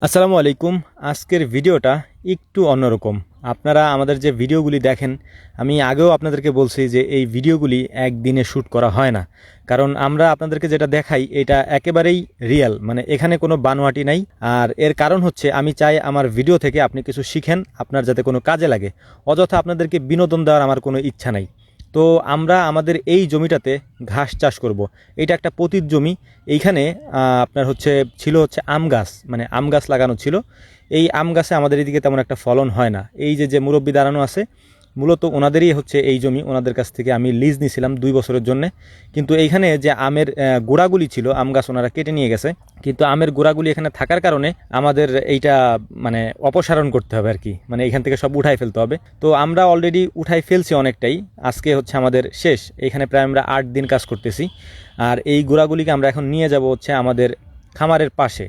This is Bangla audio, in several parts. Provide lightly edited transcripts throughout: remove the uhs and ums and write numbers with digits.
আসসালামু আলাইকুম। আজকের ভিডিওটা একটু অন্যরকম। আপনারা আমাদের যে ভিডিওগুলি দেখেন, আমি আগেও আপনাদেরকে বলছি যে এই ভিডিওগুলি একদিনে শ্যুট করা হয় না। কারণ আমরা আপনাদেরকে যেটা দেখাই এটা একেবারেই রিয়েল, মানে এখানে কোনো বানোয়াটি নাই। আর এর কারণ হচ্ছে আমি চাই আমার ভিডিও থেকে আপনি কিছু শিখেন, আপনার যাতে কোনো কাজে লাগে। অযথা আপনাদেরকে বিনোদন দেওয়ার আমার কোনো ইচ্ছা নাই। তো আমরা আমাদের এই জমিটাতে ঘাস চাষ করব। এটা একটা পতিত জমি। এইখানে আপনার ছিল আম গাছ, মানে আম গাছ লাগানো ছিল। এই আম গাছে আমাদের এদিকে তেমন একটা ফলন হয় না। এই যে যে মুরব্বি দাঁড়ানো আছে, মূলত ওনাদেরই এই জমি। ওনাদের কাছ থেকে আমি লিজ নিয়েছিলাম 2 বছরের জন্য। কিন্তু এইখানে যে আমের গোড়াগুলি ছিল, আম গাছ ওনারা কেটে নিয়ে গেছে। কিন্তু আমের গোড়াগুলি এখানে থাকার কারণে আমাদের এইটা মানে অপসারণ করতে হবে আর কি, মানে এখান থেকে সব উঠাই ফেলতে হবে। তো আমরা অলরেডি উঠাই ফেলছি অনেকটাই। আজকে আমাদের শেষ। এখানে প্রায় আমরা 8 দিন কাজ করতেছি। আর এই গোড়াগুলিকে আমরা এখন নিয়ে যাব আমাদের খামারের পাশে।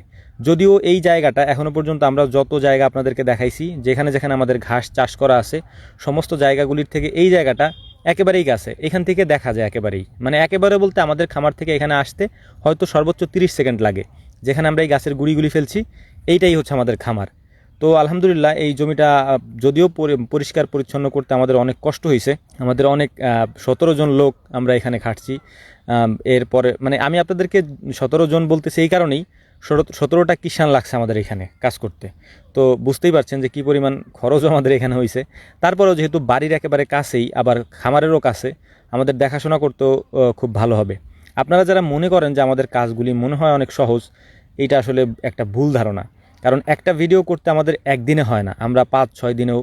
যদিও এই জায়গাটা এখনও পর্যন্ত আমরা যত জায়গা আপনাদেরকে দেখাইছি, যেখানে যেখানে আমাদের ঘাস চাষ করা আছে, সমস্ত জায়গাগুলির থেকে এই জায়গাটা একেবারেই কাছে। এখান থেকে দেখা যায় একেবারেই, মানে একেবারে বলতে আমাদের খামার থেকে এখানে আসতে হয়তো সর্বোচ্চ 30 সেকেন্ড লাগে। যেখানে আমরা এই গাছের গুড়িগুলি ফেলছি, এইটাই আমাদের খামার। তো আলহামদুলিল্লাহ এই জমিটা যদিও পরিষ্কার পরিচ্ছন্ন করতে আমাদের অনেক কষ্ট হয়েছে। আমাদের অনেক 17 জন লোক আমরা এখানে খাটছি। এরপরে মানে আমি আপনাদেরকে 17 জন বলতেছি এই কারণেই, 17টা কিষান লাগছে আমাদের এখানে কাজ করতে। তো বুঝতেই পারছেন যে কী পরিমাণ খরচও আমাদের এখানে হয়েছে। তারপরেও যেহেতু বাড়ির একেবারে কাছেই, আবার খামারেরও কাছে, আমাদের দেখাশোনা করতেও খুব ভালো হবে। আপনারা যারা মনে করেন যে আমাদের কাজগুলি মনে হয় অনেক সহজ, এইটা আসলে একটা ভুল ধারণা। কারণ একটা ভিডিও করতে আমাদের একদিনে হয় না, আমরা 5-6 দিনেও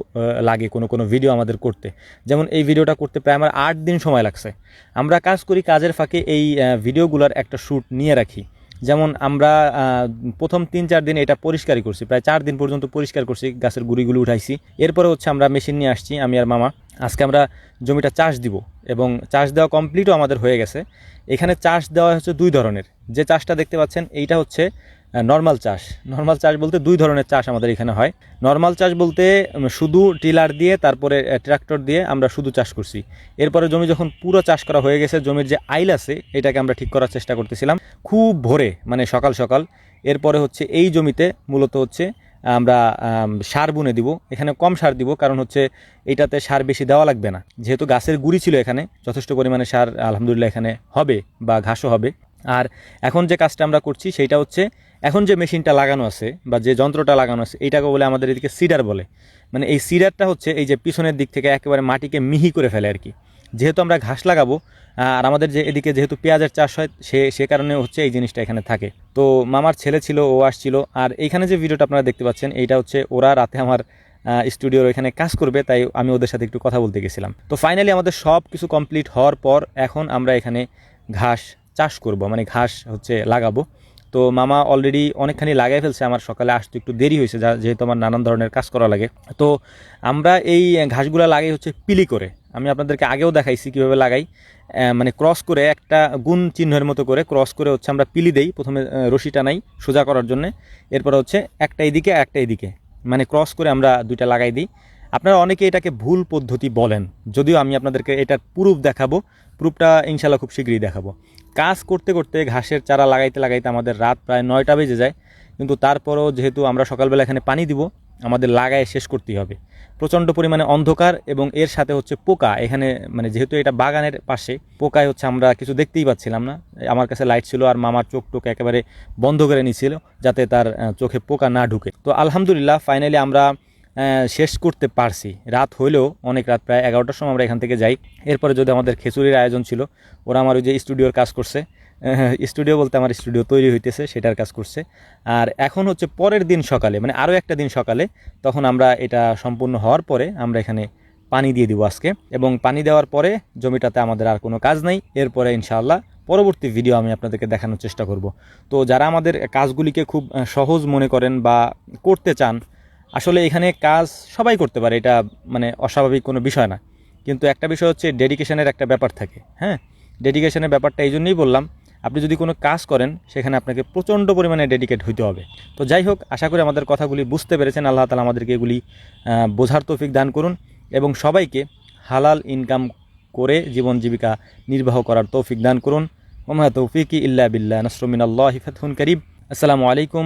লাগে কোনো কোনো ভিডিও আমাদের করতে। যেমন এই ভিডিওটা করতে প্রায় আমার 8 দিন সময় লাগছে। আমরা কাজ করি, কাজের ফাঁকে এই ভিডিওগুলোর একটা শ্যুট নিয়ে রাখি। যেমন আমরা প্রথম 3-4 দিন এটা পরিষ্কারই করছি, প্রায় 4 দিন পর্যন্ত পরিষ্কার করছি, গাছের গুঁড়িগুলো উঠাইছি। এরপরে আমরা মেশিন নিয়ে আসছি, আমি আর মামা। আজকে আমরা জমিটা চাষ দিব, এবং চাষ দেওয়া কমপ্লিটও আমাদের হয়ে গেছে। এখানে চাষ দেওয়া 2 ধরনের। যে চাষটা দেখতে পাচ্ছেন এইটা নর্মাল চাষ। নর্মাল চাষ বলতে 2 ধরনের চাষ আমাদের এখানে হয়। নর্মাল চাষ বলতে শুধু টিলার দিয়ে, তারপরে ট্রাক্টর দিয়ে আমরা শুধু চাষ করছি। এরপরে জমি যখন পুরো চাষ করা হয়ে গেছে, জমির যে আইল আছে এটাকে আমরা ঠিক করার চেষ্টা করতেছিলাম খুব ভোরে, মানে সকাল সকাল। এরপরে এই জমিতে মূলত আমরা সার বুনে দিব। এখানে কম সার দিব, কারণ এইটাতে সার বেশি দেওয়া লাগবে না, যেহেতু গাছের গুঁড়ি ছিল এখানে। যথেষ্ট পরিমাণে সার আলহামদুলিল্লাহ এখানে হবে, বা ঘাসও হবে। আর এখন যে কাজটা আমরা করছি সেইটা এখন যে মেশিনটা লাগানো আছে, বা যে যন্ত্রটা লাগানো আছে, এইটাকে বলে আমাদের এদিকে সিডার বলে। মানে এই সিডারটা এই যে পিছনের দিক থেকে একেবারে মাটিকে মিহি করে ফেলে আর কি। যেহেতু আমরা ঘাস লাগাবো, আর আমাদের যে এদিকে যেহেতু পেঁয়াজের চাষ হয়, সে কারণে এই জিনিসটা এখানে থাকে। তো মামার ছেলে ছিল, ও আসছিল। আর এইখানে যে ভিডিওটা আপনারা দেখতে পাচ্ছেন, এইটা ওরা রাতে আমার স্টুডিওর এখানে কাজ করবে, তাই আমি ওদের সাথে একটু কথা বলতে গেছিলাম। তো ফাইনালি আমাদের সব কিছু কমপ্লিট হওয়ার পর এখন আমরা এখানে ঘাস চাষ করব, মানে ঘাস লাগাবো। তো মামা অলরেডি অনেকখানি লাগাই ফেলছে। আমার সকালে আসতে একটু দেরি হয়েছে, যেহেতু আমার নানান ধরনের কাজ করা লাগে। তো আমরা এই ঘাসগুলো লাগাই পিলি করে। আমি আপনাদেরকে আগেও দেখাইছি কীভাবে লাগাই। মানে ক্রস করে, একটা গুণ চিহ্নের মতো করে ক্রস করে আমরা পিলি দেই। প্রথমে রশি টানাই সোজা করার জন্য, এরপরে একটা এদিকে একটা এদিকে, মানে ক্রস করে আমরা 2টা লাগাই দিই। আপনারা অনেকে এটাকে ভুল পদ্ধতি বলেন, যদিও আমি আপনাদেরকে এটার প্রুফ দেখাবো। প্রুফটা ইনশাল্লাহ খুব শীঘ্রই দেখাবো। কাজ করতে করতে, ঘাসের চারা লাগাইতে লাগাইতে আমাদের রাত প্রায় 9টা বেজে যায়। কিন্তু তারপরও যেহেতু আমরা সকালবেলা এখানে পানি দিব, আমাদের লাগায় শেষ করতেই হবে। প্রচণ্ড পরিমাণে অন্ধকার, এবং এর সাথে পোকা এখানে, মানে যেহেতু এটা বাগানের পাশে, পোকায় আমরা কিছু দেখতেই পাচ্ছিলাম না। আমার কাছে লাইট ছিল, আর মামার চোখ টোক একেবারে বন্ধ করে নিয়েছিল, যাতে তার চোখে পোকা না ঢুকে। তো আলহামদুলিল্লাহ ফাইনালি আমরা শেষ করতে পারছি। রাত হইলেও অনেক রাত, প্রায় 11টার সময় আমরা এখান থেকে যাই। এরপরে যদি আমাদের খিচুড়ির আয়োজন ছিল, ওরা আমার যে স্টুডিওর কাজ করছে, স্টুডিও বলতে আমার স্টুডিও তৈরি হইতেছে, সেটার কাজ করছে। আর এখন পরের দিন সকালে, মানে আরও একটা দিন সকালে, তখন আমরা এটা সম্পূর্ণ হওয়ার পরে আমরা এখানে পানি দিয়ে দিব আজকে। এবং পানি দেওয়ার পরে জমিটাতে আমাদের আর কোনো কাজ নেই। এরপরে ইনশাআল্লাহ পরবর্তী ভিডিও আমি আপনাদেরকে দেখানোর চেষ্টা করব। তো যারা আমাদের কাজগুলিকে খুব সহজ মনে করেন বা করতে চান, আসলে এখানে কাজ সবাই করতে পারে, এটা মানে অস্বাভাবিক কোনো বিষয় না। কিন্তু একটা বিষয় ডেডিকেশনের একটা ব্যাপার থাকে। হ্যাঁ, ডেডিকেশনের ব্যাপারটা এই জন্যই বললাম, আপনি যদি কোনো কাজ করেন সেখানে আপনাকে প্রচণ্ড পরিমাণে ডেডিকেট হইতে হবে। তো যাই হোক, আশা করি আমাদের কথাগুলি বুঝতে পেরেছেন। আল্লাহ তাআলা আমাদেরকে এগুলি বোঝার তৌফিক দান করুন, এবং সবাইকে হালাল ইনকাম করে জীবন জীবিকা নির্বাহ করার তৌফিক দান করুন। ওমা তৌফিকি ইল্লা বিল্লাহ, নাসরুম মিনাল্লাহি ফাতহুন কারীব। আসসালামু আলাইকুম।